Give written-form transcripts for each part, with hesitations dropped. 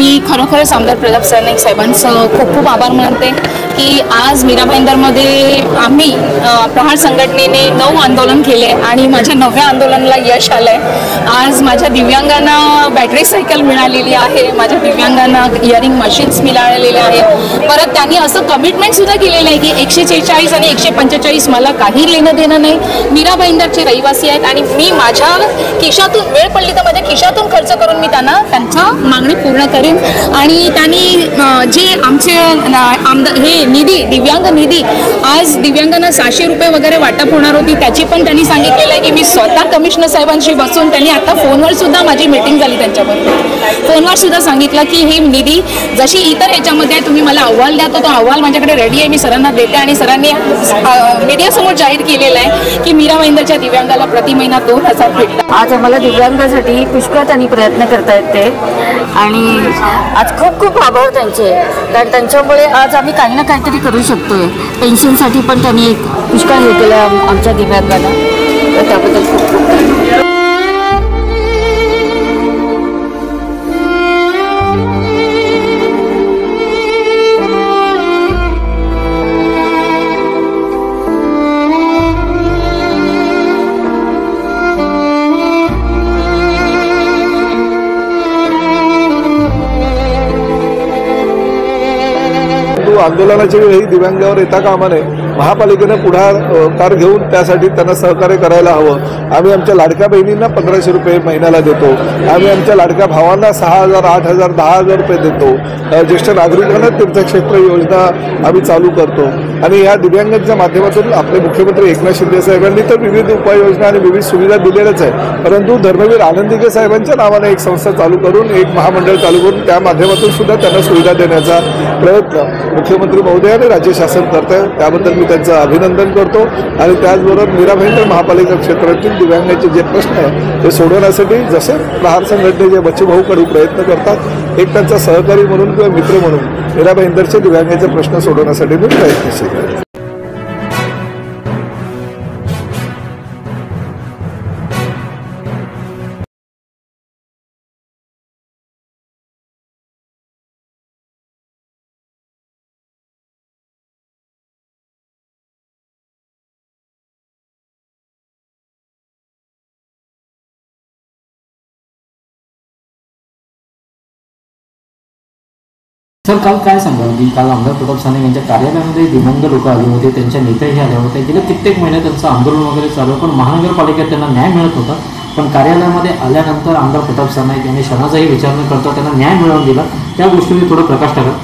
मी खरोखरच आमदार प्रताप सरनाईक साहेबांचं खूप खूप आभार मानते की आज मीरा भाईंदरमध्ये आम्ही प्रहार संघटनेने 9 आंदोलन केले आणि माझ्या 9व्या आंदोलनाला यश आलंय। आज माझ्या दिव्यांगांना बॅटरी सायकल मिळालेली आहे, माझ्या दिव्यांगांना इयरिंग मशीन्स मिळालेले आहे। परत त्यांनी असं कमिटमेंट सुद्धा केलेलं आहे की 146 आणि 145 मला काही लेणं देणं नाही, मीरा भाईंदरचे रहिवासी आहेत आणि मी माझ्या खिशातून वेळ पडली तर माझ्या खिशातून खर्च करून मी त्यांच्या मागणी पूर्ण करेन। आणि त्यांनी जे आमचे आमदार हे निधी दिव्यांग निधी आज दिव्यांगांना 600 रुपये वगैरे वाटप होणार होती, त्याची पण त्यांनी सांगितलेलं आहे की मी स्वतः कमिशनर साहेबांशी बसून त्यांनी आता फोनवर सुद्धा माझी मीटिंग झाली त्यांच्याबरोबर, फोनवर सुद्धा सांगितलं की ही निधी जशी इतर ह्याच्यामध्ये तुम्ही मला अहवाल द्या, तो अहवाल माझ्याकडे रेडी आहे, मी सरांना देते। आणि सरांनी मीडियासमोर जाहीर केलेलं आहे की मीरा भाईंदरच्या दिव्यांगाला प्रति महिना 2000 भेटतात। आज आम्हाला दिव्यांगासाठी पुष्कळ त्यांनी प्रयत्न करतायत ते, आणि आज खूप खूप आभार त्यांचे, कारण त्यांच्यामुळे आज आम्ही काही ना काहीतरी करू शकतोय। पेन्शनसाठी पण त्यांनी एक पुष्कळ हे केलं आमच्या दिव्यांगांना, तर त्याबद्दल खूप खूप आंदोलनाच्या वेळी दिव्यांगावर येता कामा नये, महापालिकेने पुढाकार घेऊन त्यासाठी त्यांना सहकार्य करायला हवं। आम्ही आमच्या लाडक्या बहिणींना 1500 रुपये महिन्याला देतो, आम्ही आमच्या लाडक्या भावांना 6000, 8000, 10000 रुपये देतो, ज्येष्ठ नागरिकांना तीर्थक्षेत्र योजना आम्ही चालू करतो। आणि या दिव्यांगांच्या माध्यमातून आपले मुख्यमंत्री एकनाथ शिंदे साहेबांनी तर विविध उपाययोजना आणि विविध सुविधा दिलेल्याच आहे, परंतु धर्मवीर आनंदिके साहेबांच्या नावाने एक संस्था चालू करून, एक महामंडळ चालू करून त्या माध्यमातून सुद्धा त्यांना सुविधा देण्याचा प्रयत्न मुख्यमंत्री महोदय आणि राज्य शासन करत आहे, त्याबद्दल मी त्यांचं अभिनंदन करतो। आणि त्याचबरोबर मीरा भाईंदर महापालिका क्षेत्रातील दिव्यांगांचे जे प्रश्न आहेत ते सोडवण्यासाठी जसे प्रहार संघटनेचे बच्चूभाऊ कडू प्रयत्न करतात, एक त्यांचा सहकारी म्हणून किंवा मित्र म्हणून मीरा भाईंदरचे दिव्यांगांचे प्रश्न सोडवण्यासाठी मी प्रयत्नशील आहे। सर, काल काय सांगा की काल आमदार प्रताप सरनाईक यांच्या कार्यालयामध्ये दिव्यांग लोक आले होते, त्यांच्या नेतेही आले होते, गेले कित्येक महिने त्यांचं आंदोलन वगैरे चालू, पण महानगरपालिकेत त्यांना न्याय मिळत होता। पण कार्यालयामध्ये आल्यानंतर आमदार प्रताप सरनाईक यांनी क्षणाचाही विचार न करता त्यांना न्याय मिळवून दिला, त्या गोष्टीने थोडं प्रकाश टाका।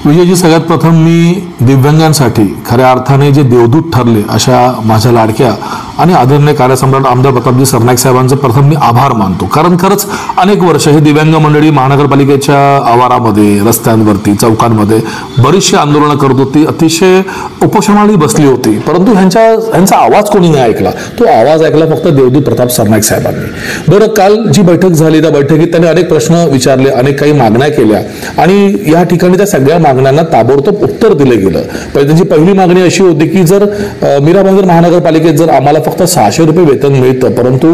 विजयजी, सगळ्यात प्रथम मी दिव्यांगांसाठी खऱ्या अर्थाने जे देवदूत ठरले अशा माझ्या लाडक्या आणि आदरणीय कार्यसम्राट आमदार प्रतापजी सरनाईक साहेबांचं प्रथम मी आभार मानतो, कारण खरंच अनेक वर्ष हे दिव्यांग मंडळी महानगरपालिकेच्या आवारामध्ये, रस्त्यांवरती, चौकांमध्ये बरीचशी आंदोलनं करत होती, अतिशय उपोषणाला बसली होती, परंतु ह्यांचा आवाज कोणी नाही ऐकला। तो आवाज ऐकला फक्त देवदूत प्रताप सरनाईक साहेबांनी। बरं, काल जी बैठक झाली त्या बैठकीत त्यांनी अनेक प्रश्न विचारले, अनेक काही मागण्या केल्या आणि या ठिकाणी त्या सगळ्या मागण्यांना ताबडतोब उत्तर दिलं गेलं। त्यांची पहिली मागणी अशी होती की जर मीरा भाईंदर महानगरपालिकेत जर आम्हाला फक्त 600 रुपये वेतन मिळतं, परंतु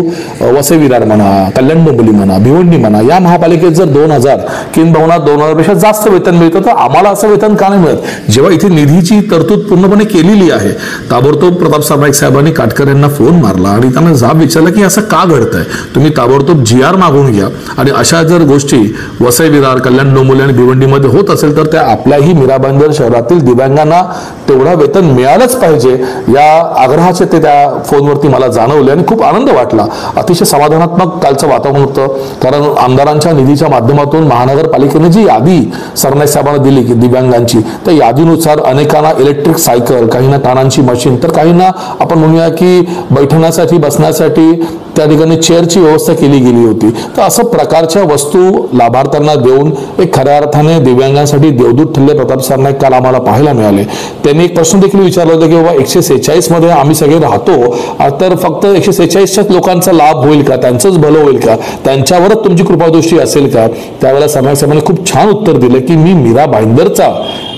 वसई विरार म्हणा, कल्याण डोंबिवली म्हणा, भिवंडी म्हणा या महापालिकेत जर 2000 किंबहुना 2000 पेक्षा जास्त वेतन मिळतं, तर आम्हाला असं वेतन का नाही मिळत? जेव्हा इथे निधीची तरतूद पूर्णपणे केलेली आहे, ताबडतोब प्रताप सरनाईक साहेबांनी काटकर यांना फोन मारला आणि त्यांना जाब विचारला की असं का घडतंय, तुम्ही ताबडतोब GR मागून घ्या आणि अशा जर गोष्टी वसई विरार, कल्याण डोंबिवली आणि भिवंडीमध्ये होत असेल तर त्या आपल्याही मीरा भाईंदर शहरातील दिव्यांगांना तेवढा वेतन मिळालंच पाहिजे, या आग्रहाचे ते त्या फोनवरती मला जाणवले आणि खूप आनंद वाटला। अतिशय समाधानात्मक कालचं वातावरण होतं, कारण आमदारांच्या निधीच्या माध्यमातून महानगरपालिकेने जी यादी सरनाईक साहेबांना दिली की दिव्यांगांची, त्या यादीनुसार अनेकांना इलेक्ट्रिक सायकल, काहींना कानांची मशीन, तर काहींना आपण म्हणूया की बैठण्यासाठी, बसण्यासाठी त्या ठिकाणी चेअरची व्यवस्था केली गेली होती। तर असं प्रकारच्या वस्तू लाभार्थ्यांना देऊन एक खऱ्या अर्थाने दिव्यांगांसाठी देवदूत ठरले प्रताप सरनाईक काल आम्हाला पाहायला मिळाले। त्यांनी एक प्रश्न देखील विचारला होता की बाबा 146 मध्ये आम्ही सगळे राहतो, तर फक्त 146च्याच लोकांचा लाभ होईल का, त्यांचंच भलं होईल का, त्यांच्यावरच तुमची कृपादृष्टी असेल का? त्यावेळेला सरनाईक साहेबांनी खूप छान उत्तर दिलं की मी मीरा भाईंदरचा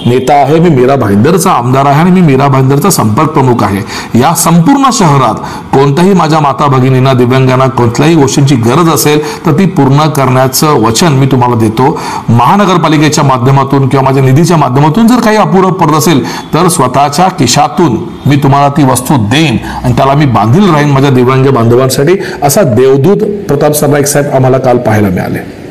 नेता आहे, मी मीरा भाईंदरचा आमदार आहे आणि मी मीरा भाईंदरचा संपर्क प्रमुख आहे। या संपूर्ण शहरात कोणत्याही माझ्या माता भगिनींना दिव्यांगांना कुठल्याही गोष्टींची गरज असेल तर ती पूर्ण करण्याचं वचन मी तुम्हाला देतो. महानगरपालिकेच्या माध्यमातून किंवा माझ्या निधीच्या माध्यमातून जर काही अपुरं पडत असेल तर स्वतःच्या खिशातून मी तुम्हाला ती वस्तू देईन आणि त्याला मी बांधील राहीन माझ्या दिव्यांग बांधवांसाठी, असा देवदूत प्रताप सरनाईक साहेब आम्हाला काल पाहायला मिळाले.